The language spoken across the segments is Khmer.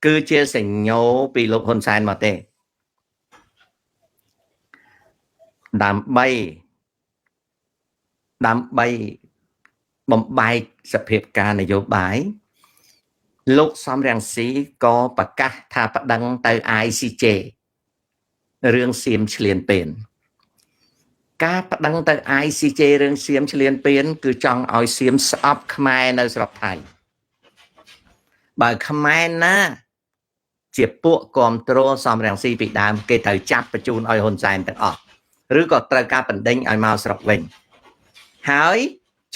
គឺជាសញ្ញោពីលោកហ៊ុនសែនមកទេដើម្បីបំបែកសភាពការនយោបាយលោកសំរងស៊ីក៏ប្រកាសថាប្តឹងទៅ ICJ រឿងសៀមឆ្លៀនពៀនការប្តឹងទៅ ICJ រឿងសៀមឆ្លៀនពៀនគឺចង់ឲ្យសៀមស្អប់ខ្មែរនៅស្រុកថៃបើខ្មែរណាជាពួកគ្រប់គ្រងសំរងស៊ីពីដើមគេត្រូវចាប់បញ្ជូនឲ្យហ៊ុនសែនទាំងអស់ឬក៏ត្រូវការបណ្ដេញឲ្យមកស្រុកវិញហើយ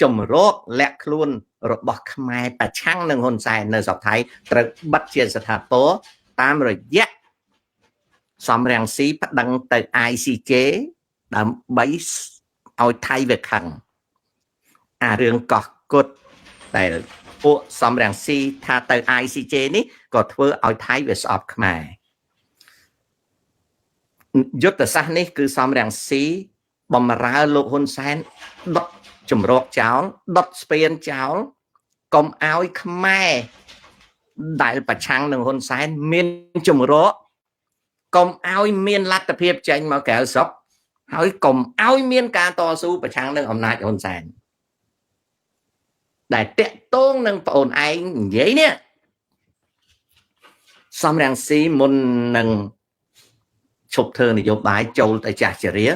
ជំរកលាក់ខ្លួនរបស់ខ្មែរប្រឆាំងនឹងហ៊ុនសែននៅស្រុកថៃត្រូវបិទជាស្ថាពរតាមរយៈសំរងស៊ីប្តឹងទៅ ICJ ដើម្បីឲ្យថៃវាខឹងអារឿងកោះគុតដែលពួកសំរងស៊ីថាទៅ ICJ នេះក៏ធ្វើឲ្យថៃវាស្អប់ខ្មែរយុទ្ធសាស្ត្រនេះគឺសំរងស៊ីបំរើលោកហ៊ុនសែនដុតចម្រោកចោលដុតស្ពានចោលកុំឲ្យខ្មែរដែលប្រឆាំងនឹងហ៊ុនសែនមានចម្រោកកុំឲ្យមានលទ្ធភាពចេញមកក្រៅស្រុកហើយកុំឲ្យមានការតស៊ូប្រឆាំងនឹងអំណាចហ៊ុនសែនដែលតាក់ទងនឹងប្អូនឯងនិយាយនេះសំរងស៊ីមុននឹងឈប់ធ្វើនយោបាយចូលទៅចាស់ជរា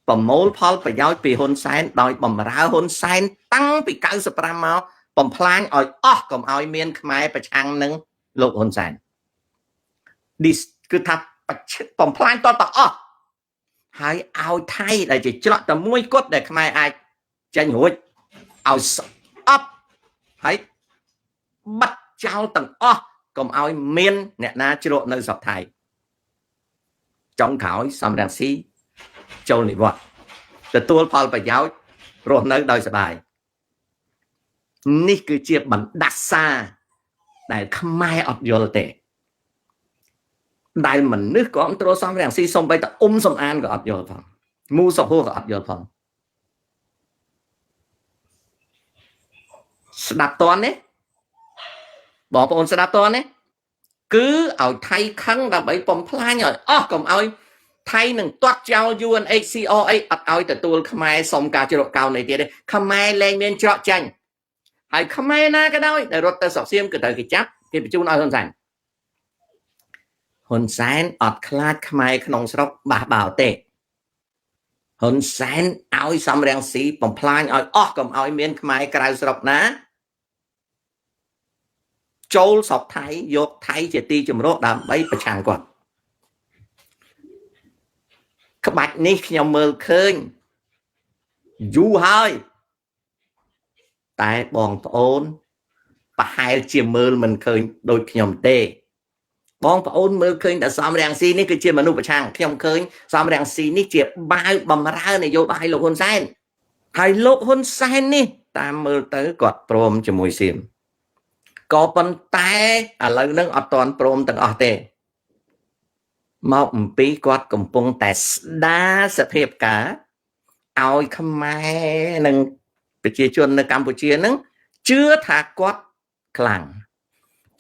ប្រមូលផលប្រយោជន៍ពីហ៊ុនសែនដោយបំរើហ៊ុនសែនតាំងពី95មកបំផ្លាញឲ្យអស់កុំឲ្យមានខ្មែរប្រឆាំងនឹងលោកហ៊ុនសែនគឺថាបំផ្លាញតតអស់ហើយឲ្យថៃដែលជាច្រកតែមួយគត់ដែលខ្មែរអាចចាញ់រួចឲ្យស្អប់ហើយបាត់ចោលទាំងអស់កុំឲ្យមានអ្នកណាជ្រកនៅស្រុកថៃចុងក្រោយសំរងស៊ីចូលនិវត្តន៍ទទួលផលប្រយោជន៍រស់នៅដោយសប្បាយនេះគឺជាបណ្ដាសាដែលខ្មែរអត់យល់ទេដែលមនុស្សគ្រប់គ្រងសំរងស៊ីសំបីតសំអានក៏អត់យល់ផងមូសុហួរក៏អត់យល់ផងស្ដាប់តន់នេះបងប្អូនស្ដាប់តន់នេះគឺឲ្យថៃខឹងដើម្បីបំផ្លាញឲ្យអស់កុំឲ្យថៃនឹងទាត់ចោល UNHCR អីអត់ឲ្យទទួលខ្មែរសុំការជ្រកកោនអីទៀតទេខ្មែរលែងមានច្រកចាញ់ហើយខ្មែរណាក៏ដោយដែលរត់ទៅស្រុកសៀមគឺត្រូវគេចាប់គេបញ្ជូនឲ្យហ៊ុនសែនអត់ខ្លាចខ្មែរក្នុងស្រុកបះបោទេហ៊ុនសែនឲ្យសំរងស៊ីបំផ្លាញឲ្យអស់កុំឲ្យមានខ្មែរក្រៅស្រុកណាចូលស្រុកថៃយកថៃជាទីជំរកដើម្បីប្រឆាំងគាត់ក្បាច់នេះខ្ញុំមើលឃើញយូរហើយតែបងប្អូនប្រហែលជាមើលមិនឃើញដូចខ្ញុំទេបងប្អូនមើលឃើញតែសំរងស៊ីនេះគឺជាមនុស្សប្រឆាំងខ្ញុំឃើញសំរងស៊ីនេះជាបាវបំរើនយោបាយលោកហ៊ុនសែនហើយលោកហ៊ុនសែននេះតាមមើលទៅគាត់ព្រមជាមួយសៀមក៏ប៉ុន្តែឥឡូវហ្នឹងអត់ទាន់ព្រមទាំងអស់ទេមកអំពីគាត់កំពុងតែស្ដារសភាពការឲ្យខ្មែរនិងប្រជាជននៅកម្ពុជាហ្នឹងជឿថាគាត់ខ្លាំង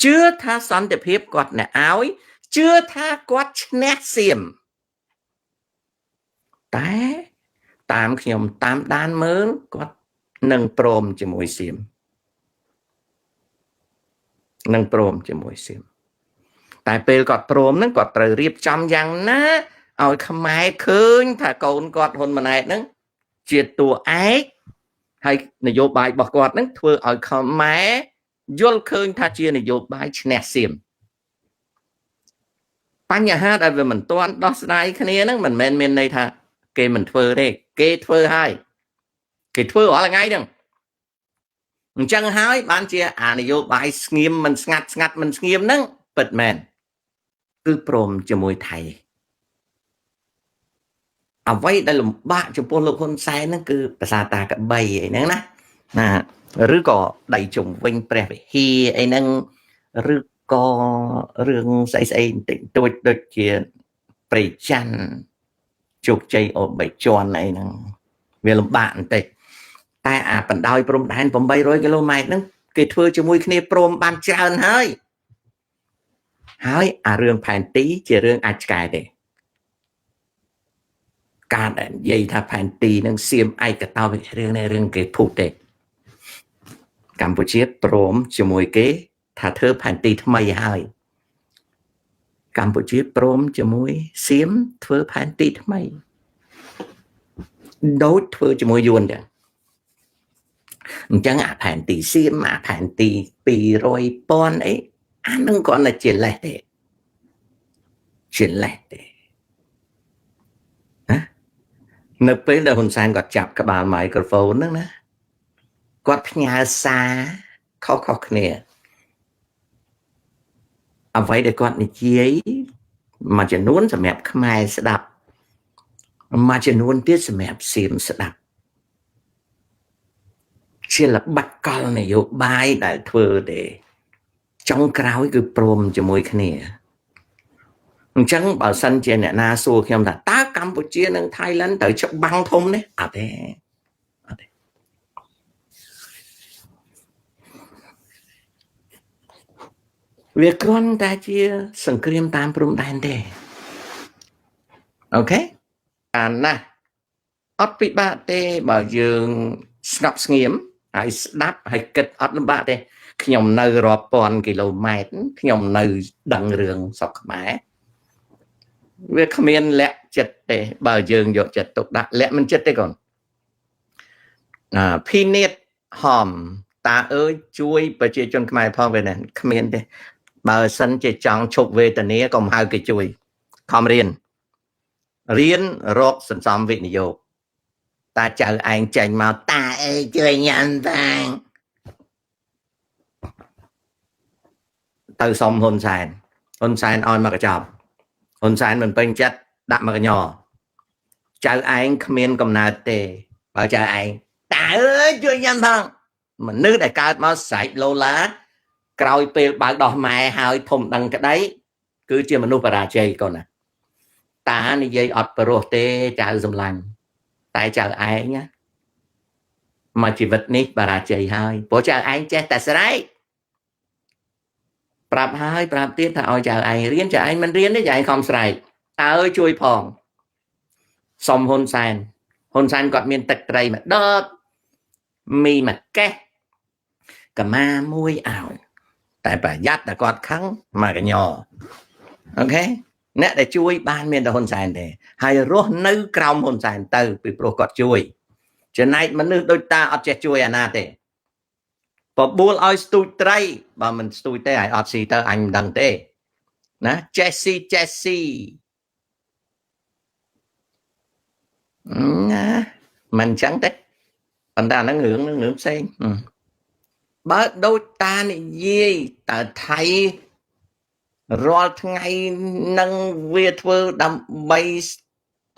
ជឿថាសន្តិភាពគាត់អ្នកឲ្យជឿថាគាត់ឈ្នះសៀមតែតាមខ្ញុំតាមដានមើលគាត់នឹងព្រមជាមួយសៀមតែពេលគាត់ព្រមហ្នឹងគាត់ត្រូវរៀបចំយ៉ាងណាឲ្យខ្មែរឃើញថាកូនគាត់ហ៊ុនម៉ាណែតហ្នឹងជាតួឯកហើយនយោបាយរបស់គាត់ហ្នឹងធ្វើឲ្យខ្មែរយល់ឃើញថាជានយោបាយឈ្នះសៀមបញ្ហាដែលវាមិនទាន់ដោះស្រាយគ្នាហ្នឹងមិនមែនមានន័យថាគេមិនធ្វើទេគេធ្វើហើយគេធ្វើរាល់ថ្ងៃហ្នឹងអញ្ចឹងហើយបានជាអានយោបាយស្ងៀមមិនស្ងាត់មិនស្ងៀមហ្នឹងពិតមែនគឺព្រមជាមួយថៃអ្វីដែលលំបាកចំពោះលោកហ៊ុនសែនហ្នឹងគឺភាសាតាកបីអីហ្នឹងណាឬក៏ដៃជុំវិញព្រះវិហារអីហ្នឹងឬក៏រឿងស្អីបន្តិចតួចដូចជាព្រៃច័ន្ទជោគជ័យអូ3ជាន់អីហ្នឹងវាលំបាកបន្តិចតែអាបណ្ដោយព្រំដែន800គីឡូម៉ែត្រហ្នឹងគេធ្វើជាមួយគ្នាព្រមបានច្រើនហើយ ហើយអារឿងផែនទីជារឿងអាចឆ្កែទេការដែលនិយាយថាផែនទីនឹងសៀមឯកតោរឿងនេះរឿងគេភូតទេកម្ពុជាព្រមជាមួយគេថាធ្វើផែនទីថ្មីហើយកម្ពុជាព្រមជាមួយសៀមធ្វើផែនទីថ្មីដូចធ្វើជាមួយយួនដែរអញ្ចឹងអាផែនទីសៀមអាផែនទី200,000អីអានឹងគាត់តែជាលេសទេជាលេសទេណានៅពេលដែលហ៊ុនសែនគាត់ចាប់ក្បាលមីក្រូហ្វូនហ្នឹងណាគាត់ផ្ញើសារខុសៗគ្នាអ្វីដែលគាត់និយាយមួយចំនួនសម្រាប់ខ្មែរស្ដាប់មួយចំនួនទៀតសម្រាប់សៀមស្ដាប់ជាល្បិចកលនយោបាយដែលធ្វើទេចុងក្រោយគឺព្រមជាមួយគ្នាអញ្ចឹងបើសិនជាអ្នកណាសួរខ្ញុំថាតើកម្ពុជានិងថៃឡែនត្រូវច្បាំងធំនេះអត់ទេវាគ្រាន់តែជាសង្គ្រាមតាមព្រំដែនទេអូខេអាណាអត់ពិបាកទេបើយើងស្ងប់ស្ងៀមហើយស្ដាប់ហើយគិតអត់លំបាកទេខ្ញុំនៅរាប់ពាន់គីឡូម៉ែត្រខ្ញុំនៅដឹងរឿងស្រុកខ្មែរវាគ្មានលាក់ចិត្តទេបើយើងយកចិត្តទុកដាក់លាក់មិនចិត្តទេកូនភីនៀតហំតាអើយជួយប្រជាជនខ្មែរផងវិញគ្មានទេបើសិនជាចង់ឈប់វេទនាកុំហៅគេជួយខំរៀនរកសន្សំវិនិយោគតាចៅឯងចេញមកតាអើយជួយញ៉ាំតាទៅសុំហ៊ុនសែនឲ្យមកកញ្ចប់ហ៊ុនសែនមិនពេញចិត្តដាក់មកកញ្ញចៅឯងគ្មានកំណើតទេបើចៅឯងតាអើយជួយញ៉ាំផងមនុស្សដែលកើតមកស្រែកឡូឡាក្រោយពេលបើកដោះម៉ែហើយធំដឹងក្តីគឺជាមនុស្សបរាជ័យកូនណាតានិយាយអត់ព្រោះទេចៅសម្លាញ់តែចៅឯងមកជីវិតនេះបរាជ័យហើយព្រោះចៅឯងចេះតែស្រែកប្រាប់ហើយប្រាប់ទៀតថាឲ្យចៅឯងរៀនចៅឯងមិនរៀនទេចៅឯងខំស្រែកតើជួយផងសុំហ៊ុនសែនគាត់មានទឹកត្រីមួយដបមីមួយកេះកម្មាមួយឲ្យតែប្រយ័ត្នតែគាត់ខឹងមកកញ្ញអូខេអ្នកដែលជួយបានមានតែហ៊ុនសែនទេហើយរស់នៅក្រោមហ៊ុនសែនទៅពីព្រោះគាត់ជួយចំណែកមនុស្សដូចតាអត់ចេះជួយអាណាទេបបួលឲ្យស្ទូចត្រីបើមិនស្ទូចទេឲ្យអត់ស៊ីទៅអញមិនដឹងទេណាចេះស៊ីណាមិនចឹងទេប៉ុន្តែអាហ្នឹងរឿងផ្សេងបើដូចតានិយាយតើថៃរាល់ថ្ងៃនឹងវាធ្វើដើម្បីស្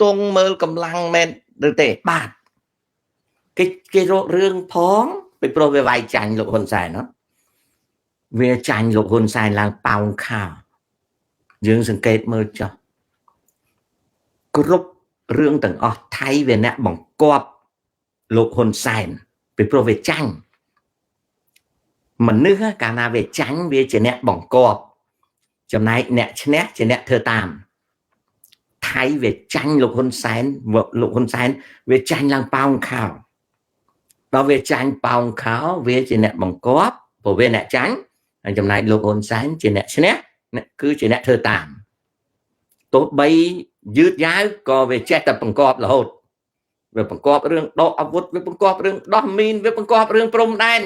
ទង់មើលកម្លាំងមែនឬទេបាទគេរករឿងផងពីព្រោះវាវាយចាញ់លោកហ៊ុនសែនណាវាចាញ់លោកហ៊ុនសែនឡើងប៉ោងខោយើងសង្កេតមើលចុះគ្រប់រឿងទាំងអស់ថៃវាអ្នកបង្គាប់លោកហ៊ុនសែនពីព្រោះវាចាញ់មនុស្សកាលណាវាចាញ់វាជាអ្នកបង្គាប់ចំណែកអ្នកឈ្នះជាអ្នកធ្វើតាមថៃវាចាញ់លោកហ៊ុនសែនវាចាញ់ឡើងប៉ោងខោដល់វាចាញ់ប៉ោងខោវាជាអ្នកបង្គាប់ព្រោះវាអ្នកចាញ់ហើយចំណែកលោកហ៊ុនសែនជាអ្នកឈ្នះគឺជាអ្នកធ្វើតាមទោះបីយឺតយ៉ាវក៏វាចេះតែបង្គាប់រហូតវាបង្គាប់រឿងដកអាវុធវាបង្គាប់រឿងដោះមីនវាបង្គាប់រឿងព្រំដែន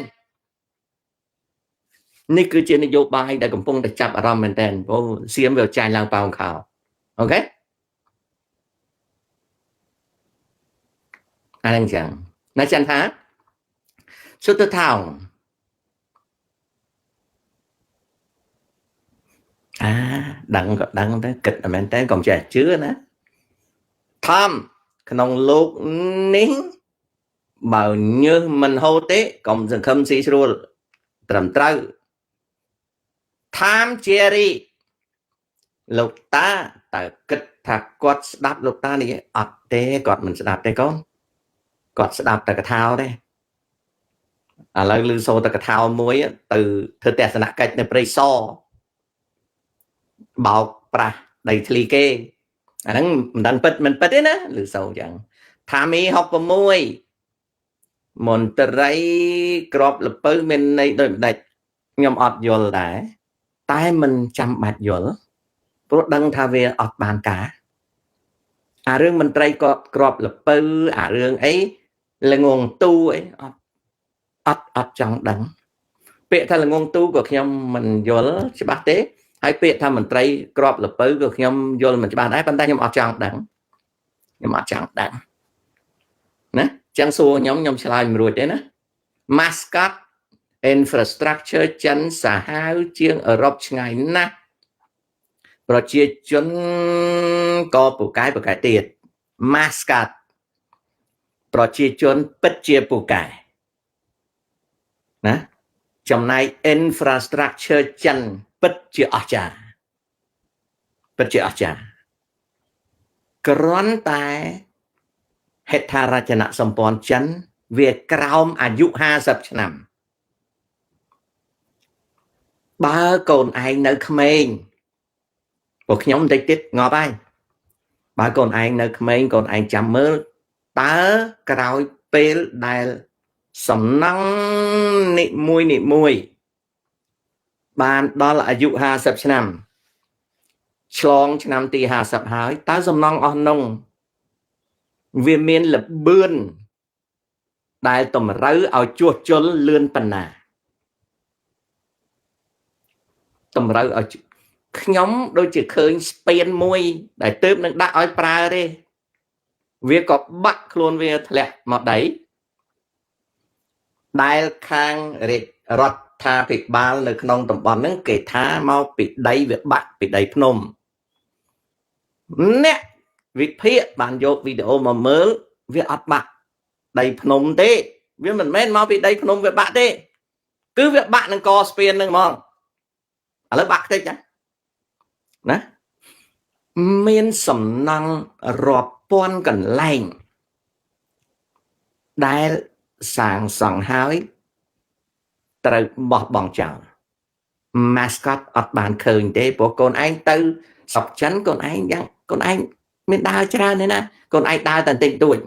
នេះគឺជានយោបាយដែលកំពុងតែចាប់អារម្មណ៍មែនទែនព្រោះសៀមវាចាញ់ឡើងប៉ោងខោអូខេអាហ្នឹងចឹងណាចាន់ថាសុទ្ធថោងដឹងក៏ដឹងទៅគិតមែនតើកុំចេះជឿណាធំក្នុងលោកនេះបើញើសមិនហូតទេកុំសង្ឃឹមស៊ីស្រួលត្រឹមត្រូវតាមជារីលោកតាតើគិតថាគាត់ស្ដាប់លោកតានេះអត់ទេគាត់មិនស្ដាប់ទេកូនគាត់ស្ដាប់តែកថាទេឥឡូវឮសូរតែកថាមួយទៅធ្វើទស្សនកិច្ចនៅព្រៃសរ បោកប្រាស់ដីធ្លីគេអាហ្នឹងមិនដឹងពិតមិនពិតទេណាឬសូវចឹងថាមី66មន្ត្រីក្របលពៅមានន័យដូចម្ដេចខ្ញុំអត់យល់ដែរតែមិនចាំបាច់យល់ព្រោះដឹងថាវាអត់បានការអារឿងមន្ត្រីក៏ក្របលពៅអារឿងអីល្ងងទូអីអត់ចង់ដឹងពាក្យថាល្ងងទូក៏ខ្ញុំមិនយល់ច្បាស់ទេហើយពាក្យថាមន្ត្រីក្របលពៅក៏ខ្ញុំយល់មិនច្បាស់ដែរប៉ុន្តែខ្ញុំអត់ចង់ដឹងខ្ញុំអត់ចង់ដឹងណាចឹងសួរខ្ញុំឆ្លើយមិនរួចទេណា mascot infrastructure ចិនសាហាវជាងអឺរ៉ុបឆ្ងាយណាស់ប្រជាជនក៏ពូកែទៀត mascot ប្រជាជនពិតជាពូកែណាចំណែក infrastructure ចិនពិតជាអស្ចារ្យគ្រាន់តែហេដ្ឋារចនាសម្ព័ន្ធចិនវាក្រោមអាយុ50ឆ្នាំបើកូនឯងនៅក្មេងពួកខ្ញុំបន្តិចទៀតងាប់ហើយបើកូនឯងនៅក្មេងកូនឯងចាំមើលតើក្រោយពេលដែលសំណង់នីមួយបានដល់អាយុ50ឆ្នាំឆ្លងឆ្នាំទី50ហើយតើសំណង់អស់នោះវាមានលបឿនដែលតម្រូវឲ្យជួសជុលលឿនប៉ុណ្ណាតម្រូវឲ្យខ្ញុំដូចជាឃើញស្ពានមួយដែលទើបនឹងដាក់ឲ្យប្រើទេវាក៏បាក់ខ្លួនវាធ្លាក់មកដីដែលខាងរដ្ឋាភិបាលនៅក្នុងតំបន់ហ្នឹងគេថាមកពីដីវាបាក់ពីដីភ្នំអ្នកវិភាគបានយកវីដេអូមកមើលវាអត់បាក់ដីភ្នំទេវាមិនមែនមកពីដីភ្នំវាបាក់ទេគឺវាបាក់នឹងកស្ពានហ្នឹងហ្មងឥឡូវបាក់តិចណាមានសំណង់រាប់ពាន់កន្លែងដែលសាងសង់ហើយត្រូវបោះបង់ចោល mascot អត់បានឃើញទេព្រោះកូនឯងទៅស្រុកចិនកូនឯងមានដើរច្រើនទេណាកូនឯងដើរតែបន្តិចតួច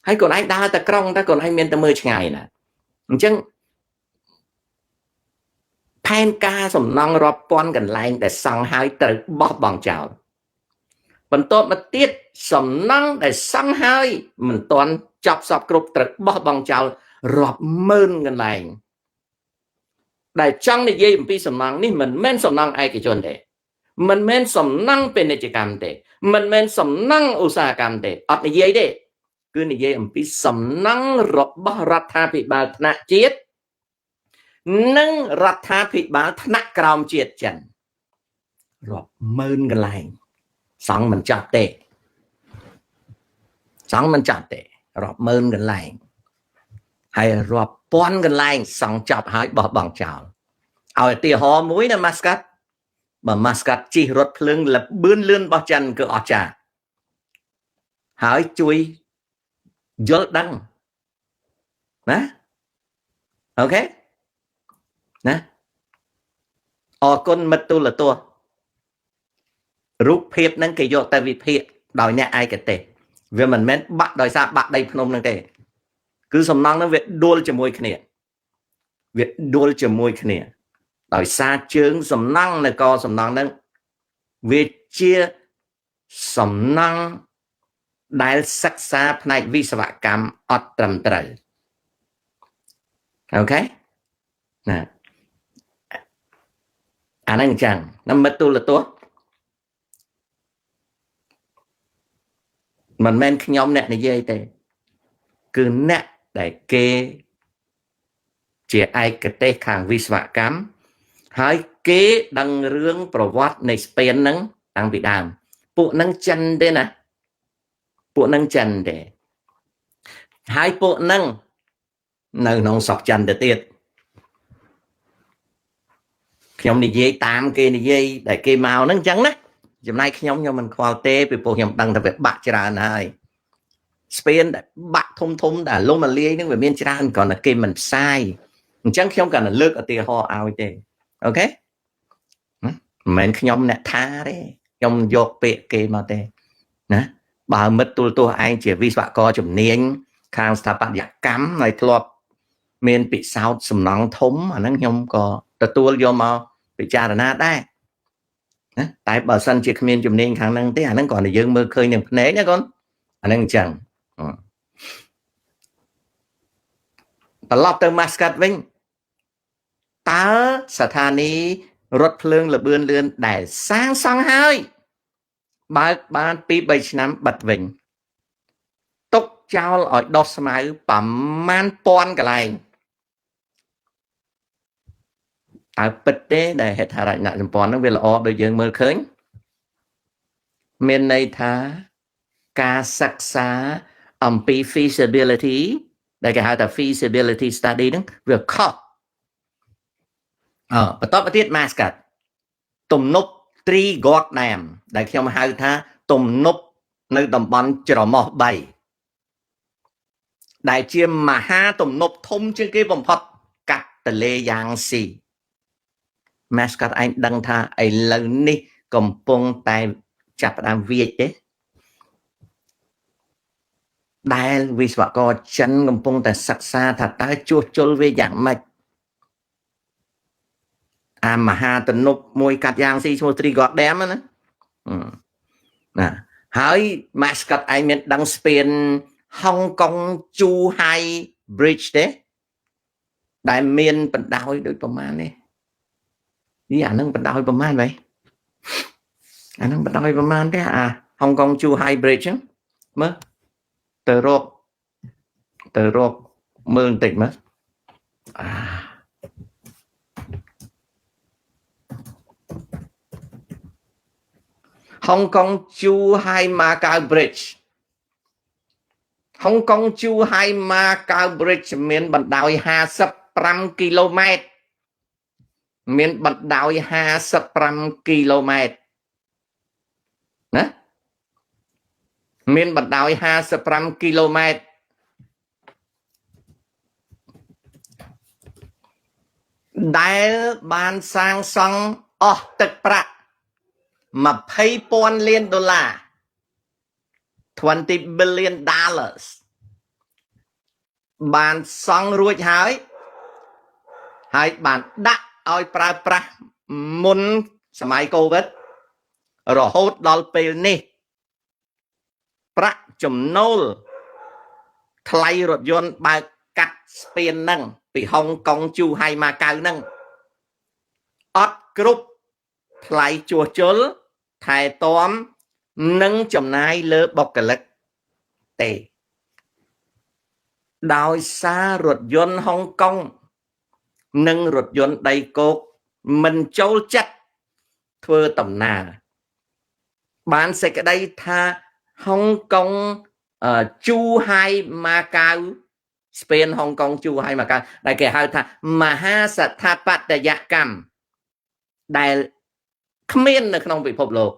ហើយកូនឯងដើរតែក្រុងតែកូនឯងមានតែមើលឆ្ងាយណាអញ្ចឹងផែនការសំណង់រាប់ពាន់កន្លែងដែលសង់ហើយត្រូវបោះបង់ចោលបន្ទាប់មកទៀតសំណង់ដែលសង់ហើយមិនទាន់ចប់សពគ្រប់ត្រូវបោះបង់ចោលរាប់ម៉ឺនកន្លែងដែលចង់និយាយអំពីសំណង់នេះមិនមែនសំណង់ឯកជនទេមិនមែនសំណង់ពាណិជ្ជកម្មទេមិនមែនសំណង់ឧស្សាហកម្មទេអត់និយាយទេគឺនិយាយអំពីសំណង់របស់រដ្ឋាភិបាលថ្នាក់ជាតិនិងរដ្ឋាភិបាលថ្នាក់ក្រោមជាតិចិនរាប់ម៉ឺនកន្លែងសង់មិនចាប់ទេរាប់ម៉ឺនកន្លែងហើយរាប់ពាន់កន្លែងសង់ចប់ហើយបោះបង់ចោលឲ្យឧទាហរណ៍មួយណា mascot បើ mascot ជិះរថភ្លើងលបឿនលឿនរបស់ចិនគឺអស្ចារ្យហើយជួយយល់ដឹងណាអូខេណាអរគុណមិត្តទូរទស្សន៍រូបភាពហ្នឹងគេយកទៅវិភាគដោយអ្នកឯកទេសវាមិនមែនបាក់ដោយសារបាក់ដីភ្នំហ្នឹងទេគឺសំណង់ហ្នឹងវាដួលជាមួយគ្នាដោយសារជើងសំណង់នៅកសំណង់ហ្នឹងវាជាសំណង់ដែលសិក្សាផ្នែកវិស្វកម្មអត់ត្រឹមត្រូវអូខេណាអាហ្នឹងអញ្ចឹងណាមិត្តទូរទស្សន៍មិនមែនខ្ញុំអ្នកនិយាយទេគឺអ្នកដែលគេជាឯកទេសខាងវិស្វកម្មហើយគេដឹងរឿងប្រវត្តិនៃស្ពានហ្នឹងតាំងពីដើមពួកហ្នឹងចិនទេណាហើយពួកហ្នឹងនៅក្នុងស្រុកចិនទៅទៀតខ្ញុំនិយាយតាមគេនិយាយដែលគេមកហ្នឹងអញ្ចឹងណាចំណែកខ្ញុំមិនខ្វល់ទេពីព្រោះខ្ញុំដឹងថាវាបាក់ច្រើនហើយស្ពានដែលបាក់ធំដែលលំលាយហ្នឹងវាមានច្រើនគ្រាន់តែគេមិនផ្សាយអញ្ចឹងខ្ញុំគ្រាន់តែលើកឧទាហរណ៍ឲ្យទេអូខេ មិនខ្ញុំអ្នកថាទេខ្ញុំយកពាក្យគេមកទេណាបើមិត្តទូលទោះឯងជាវិស្វករជំនាញខាងស្ថាបត្យកម្មហើយធ្លាប់មានពិសោធន៍សំណង់ធំអាហ្នឹងខ្ញុំក៏ទទួលយកមកពិចារណាដែរណាតែបើសិនជាគ្មានជំនាញខាងហ្នឹងទេអាហ្នឹងគ្រាន់តែយើងមើលឃើញនឹងភ្នែកណាកូនអាហ្នឹងអញ្ចឹងត្រឡប់ទៅ Muscat វិញតើស្ថានីយ៍រថភ្លើងលបឿនលឿនដែលសាងសង់ហើយបើកបាន 2-3 ឆ្នាំបិទវិញទុកចោលឲ្យដុះស្មៅប្រមាណពាន់កន្លែងតើពិតទេដែលហេដ្ឋារចនាសម្ព័ន្ធហ្នឹងវាល្អដូចយើងមើលឃើញមានន័យថាការសិក្សាអំពី feasibility ដែលគេហៅថា feasibility study ហ្នឹងវាខុសបន្តមកទៀត Muscat ទំនប់ Three Gorge Dam ដែលខ្ញុំហៅថាទំនប់នៅតំបន់ច្រមុះ3ដែលជាមហាទំនប់ធំជាងគេបំផុតកាត់ទន្លេយ៉ាងស៊ី Muscat ឯងដឹងថាឥឡូវនេះកំពុងតែចាប់ផ្ដើមវាចទេដែលវិស្វករចិនកំពុងតែសិក្សាថាតើជួសជុលវាយ៉ាងម៉េចអាមហាទំនប់មួយកាត់យ៉ាងស៊ីឈ្មោះ Three Gorge Dam ណាហើយ Muscat ឯងមានដឹងស្ពាន Hong Kong Zhuhai Bridge ទេដែលមានបណ្ដោយដូចប្រមាណនេះអានឹងបណ្ដោយប្រមាណvậyអានឹងបណ្ដោយប្រមាណទេអា Hong Kong Zhuhai Bridge ហ្នឹងមើលទៅរកមើលបន្តិចមើលHong Kong Zhuhai Macau Bridge Hong Kong Zhuhai Macau Bridge មានបណ្ដោយ55គីឡូម៉ែត្រមានបណ្ដោយ55គីឡូម៉ែត្រណាមានបណ្ដោយ55គីឡូម៉ែត្រដែលបានសាងសង់អស់ទឹកប្រាក់$20,000 លាន$20 billion បានសង់រួចហើយបានដាក់ឲ្យប្រើប្រាស់មុនសម័យកូវីដរហូតដល់ពេលនេះប្រាក់ចំណូលថ្លៃរថយន្តបើកកាត់ស្ពានហ្នឹងពីហុងកុងជូហៃម៉ាកាវហ្នឹងអត់គ្រប់ថ្លៃជួសជុលថែទាំនិងចំណាយលើបុគ្គលិកទេដោយសាររថយន្តហុងកុងនិងរថយន្តដីគោកមិនចូលចិត្តធ្វើដំណើរបានសេចក្តីថាហុងកុងជូហៃម៉ាកាវស្ពានហុងកុងជូហៃម៉ាកាវដែលគេហៅថាមហាស្ថាបត្យកម្មដែលគ្មាននៅក្នុងពិភពលោក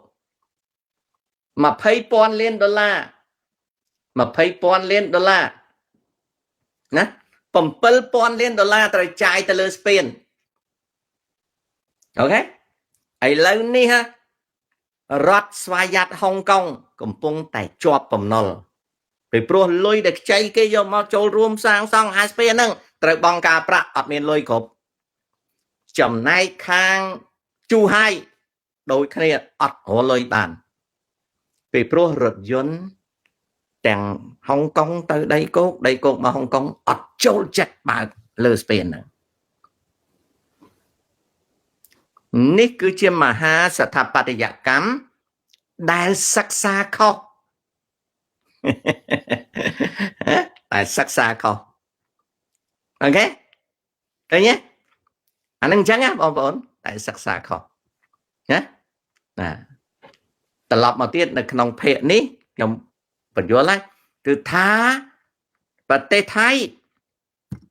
$20,000 លាន$20,000 លានណា$7,000 លានត្រូវចាយទៅលើស្ពានអូខេឥឡូវនេះរដ្ឋស្វយ័តហុងកុងកំពុងតែជាប់បំណុលពីព្រោះលុយដែលខ្ចីគេយកមកចូលរួមសាងសង់អាស្ពានហ្នឹងត្រូវបង់ការប្រាក់អត់មានលុយគ្រប់ចំណែកខាងជូហៃដូចគ្នាអត់រលុយបានពីព្រោះរថយន្តទាំងហុងកុងទៅដីគោកមកហុងកុងអត់ចូលចិត្តបើកលើស្ពានហ្នឹងនេះគឺជាមហាស្ថាបត្យកម្មដែលសិក្សាខុសតែសិក្សាខុសអូខេឃើញទេអានឹងអញ្ចឹងណាបងប្អូនតែសិក្សាខុសណាត្រឡប់មកទៀតនៅក្នុងភាគនេះខ្ញុំបញ្យល់ហើយគឺថាប្រទេសថៃ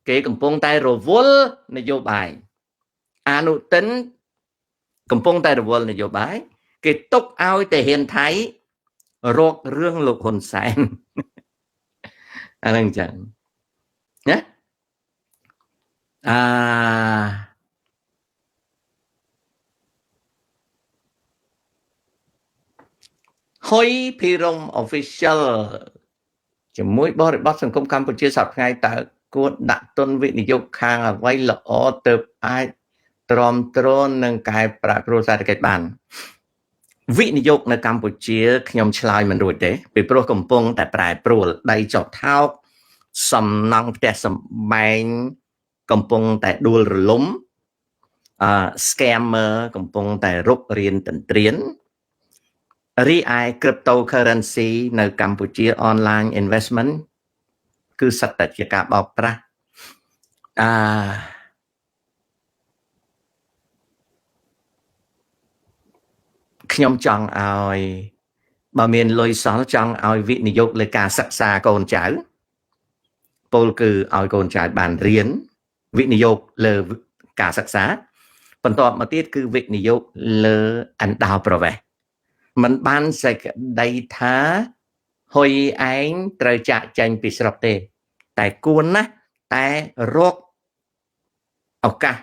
គេកំពុងតែរវល់នយោបាយអនុទិនកំពុងតែរវល់នយោបាយគេទុកឲ្យតែហ៊ានថៃរករឿងលោកហ៊ុនសែនអាហ្នឹងអញ្ចឹងណា ហុយភិរម official ជាមួយបរិបទសង្គមកម្ពុជាសប្តាហ៍ថ្ងៃតើគួរដាក់ទុនវិនិយោគខាងអ្វីល្អទៅអាចទ្រាំទ្រនឹងកែប្រែគ្រួសារសេដ្ឋកិច្ចបានវិនិយោគនៅកម្ពុជាខ្ញុំឆ្លើយមិនរួចទេពីព្រោះកំពុងតែប្រែប្រួលដៃចុះថោកសំណង់ផ្ទះសម្បែងកំពុងតែដួលរលំscammer កំពុងតែរុករៀនទន្ទ្រានរីឯ cryptocurrency នៅកម្ពុជា online investment គឺសិតតែជាការបោកប្រាស់ខ្ញុំចង់ឲ្យបើមានលុយសល់ចង់ឲ្យវិនិយោគលើការសិក្សាកូនចៅពលគឺឲ្យកូនចៅបានរៀនវិនិយោគលើការសិក្សាបន្ទាប់មកទៀតគឺវិនិយោគលើអណ្ដោប្រវេសន៍มันបានសេចក្តីថាហ៊ុយឯងត្រូវចាក់ចែងពីស្រុកទេតែគួរណាស់តែរកឱកាស